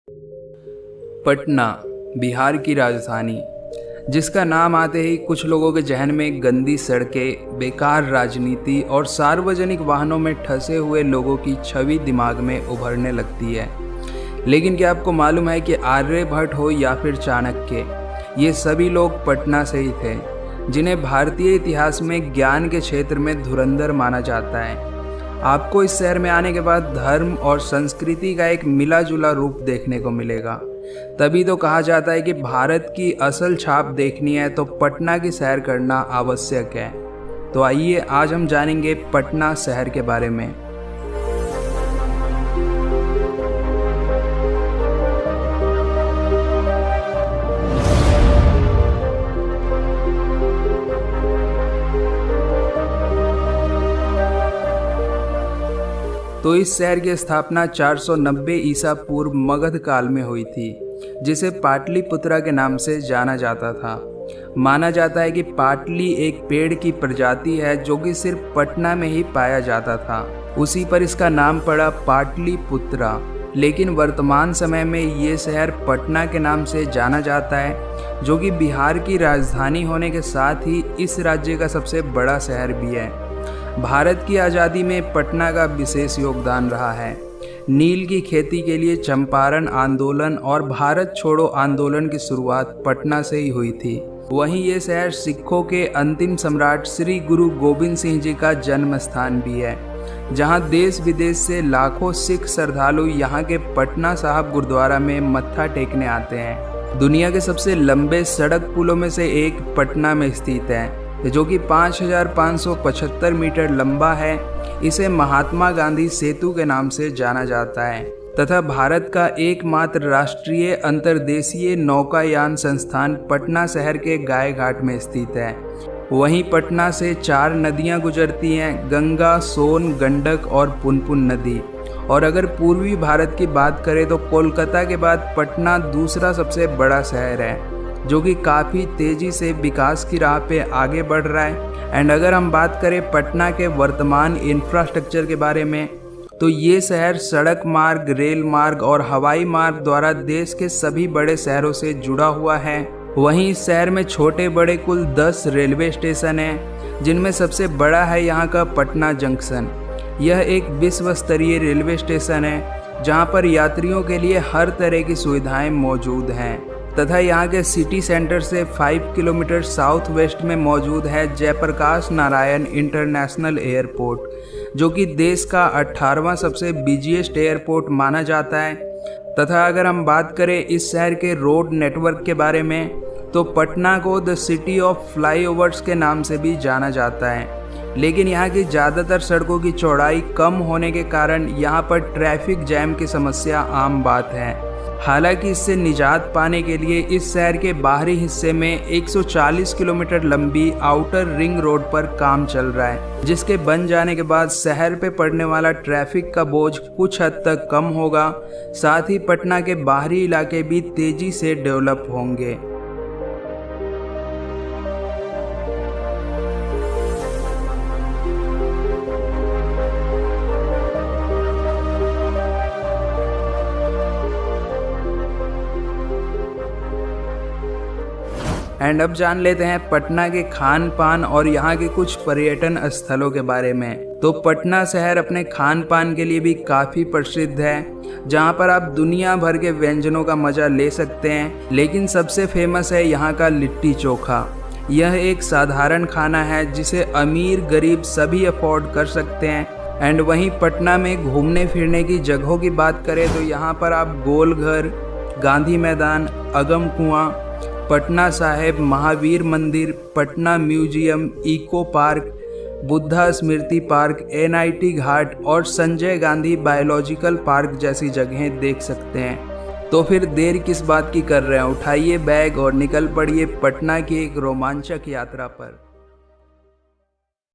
पटना बिहार की राजधानी, जिसका नाम आते ही कुछ लोगों के जहन में गंदी सड़कें, बेकार राजनीति और सार्वजनिक वाहनों में ठसे हुए लोगों की छवि दिमाग में उभरने लगती है। लेकिन क्या आपको मालूम है कि आर्यभट्ट हो या फिर चाणक्य, ये सभी लोग पटना से ही थे, जिन्हें भारतीय इतिहास में ज्ञान के क्षेत्र में धुरंधर माना जाता है। आपको इस शहर में आने के बाद धर्म और संस्कृति का एक मिला जुला रूप देखने को मिलेगा। तभी तो कहा जाता है कि भारत की असल छाप देखनी है तो पटना की सैर करना आवश्यक है। तो आइए आज हम जानेंगे पटना शहर के बारे में। तो इस शहर की स्थापना 490 ईसा पूर्व मगध काल में हुई थी, जिसे पाटलिपुत्रा के नाम से जाना जाता था। माना जाता है कि पाटली एक पेड़ की प्रजाति है जो कि सिर्फ पटना में ही पाया जाता था। उसी पर इसका नाम पड़ा पाटलिपुत्रा। लेकिन वर्तमान समय में ये शहर पटना के नाम से जाना जाता है, जो कि बिहार की राजधानी होने के साथ ही इस राज्य का सबसे बड़ा शहर भी है। भारत की आज़ादी में पटना का विशेष योगदान रहा है। नील की खेती के लिए चंपारण आंदोलन और भारत छोड़ो आंदोलन की शुरुआत पटना से ही हुई थी। वहीं ये शहर सिखों के अंतिम सम्राट श्री गुरु गोविंद सिंह जी का जन्म स्थान भी है, जहां देश विदेश से लाखों सिख श्रद्धालु यहां के पटना साहिब गुरुद्वारा में मत्था टेकने आते हैं। दुनिया के सबसे लंबे सड़क पुलों में से एक पटना में स्थित है, जो कि 5575 मीटर लंबा है। इसे महात्मा गांधी सेतु के नाम से जाना जाता है तथा भारत का एकमात्र राष्ट्रीय अंतर्देशीय नौकायान संस्थान पटना शहर के गाय घाट में स्थित है। वहीं पटना से 4 नदियां गुजरती हैं, गंगा, सोन, गंडक और पुनपुन नदी। और अगर पूर्वी भारत की बात करें तो कोलकाता के बाद पटना दूसरा सबसे बड़ा शहर है, जो कि काफ़ी तेज़ी से विकास की राह पे आगे बढ़ रहा है। एंड अगर हम बात करें पटना के वर्तमान इंफ्रास्ट्रक्चर के बारे में, तो ये शहर सड़क मार्ग, रेल मार्ग और हवाई मार्ग द्वारा देश के सभी बड़े शहरों से जुड़ा हुआ है। वहीं इस शहर में छोटे बड़े कुल 10 रेलवे स्टेशन हैं, जिनमें सबसे बड़ा है यहाँ का पटना जंक्शन। यह एक विश्व स्तरीय रेलवे स्टेशन है, जहाँ पर यात्रियों के लिए हर तरह की सुविधाएं मौजूद हैं। तथा यहाँ के सिटी सेंटर से 5 किलोमीटर साउथ वेस्ट में मौजूद है जयप्रकाश नारायण इंटरनेशनल एयरपोर्ट, जो कि देश का 18वां सबसे बिजिएस्ट एयरपोर्ट माना जाता है। तथा अगर हम बात करें इस शहर के रोड नेटवर्क के बारे में, तो पटना को द सिटी ऑफ फ्लाईओवर्स के नाम से भी जाना जाता है। लेकिन यहाँ की ज़्यादातर सड़कों की चौड़ाई कम होने के कारण यहाँ पर ट्रैफिक जैम की समस्या आम बात है। हालांकि इससे निजात पाने के लिए इस शहर के बाहरी हिस्से में 140 किलोमीटर लंबी आउटर रिंग रोड पर काम चल रहा है, जिसके बन जाने के बाद शहर पे पड़ने वाला ट्रैफिक का बोझ कुछ हद तक कम होगा। साथ ही पटना के बाहरी इलाके भी तेजी से डेवलप होंगे। एंड अब जान लेते हैं पटना के खान पान और यहाँ के कुछ पर्यटन स्थलों के बारे में। तो पटना शहर अपने खान पान के लिए भी काफ़ी प्रसिद्ध है, जहाँ पर आप दुनिया भर के व्यंजनों का मज़ा ले सकते हैं। लेकिन सबसे फेमस है यहाँ का लिट्टी चोखा। यह एक साधारण खाना है जिसे अमीर गरीब सभी अफोर्ड कर सकते हैं। एंड वहीं पटना में घूमने फिरने की जगहों की बात करें तो यहाँ पर आप गोलघर, गांधी मैदान, अगम कुआं, Patna Sahib, Mahavir Mandir, Patna museum, eco park, Buddha Smriti park, NIT Ghat और संजय गांधी बायोलॉजिकल पार्क जैसी जगहें देख सकते हैं। तो फिर देर किस बात की कर रहे हैं, उठाइए बैग और निकल पड़िए पटना की एक रोमांचक यात्रा पर।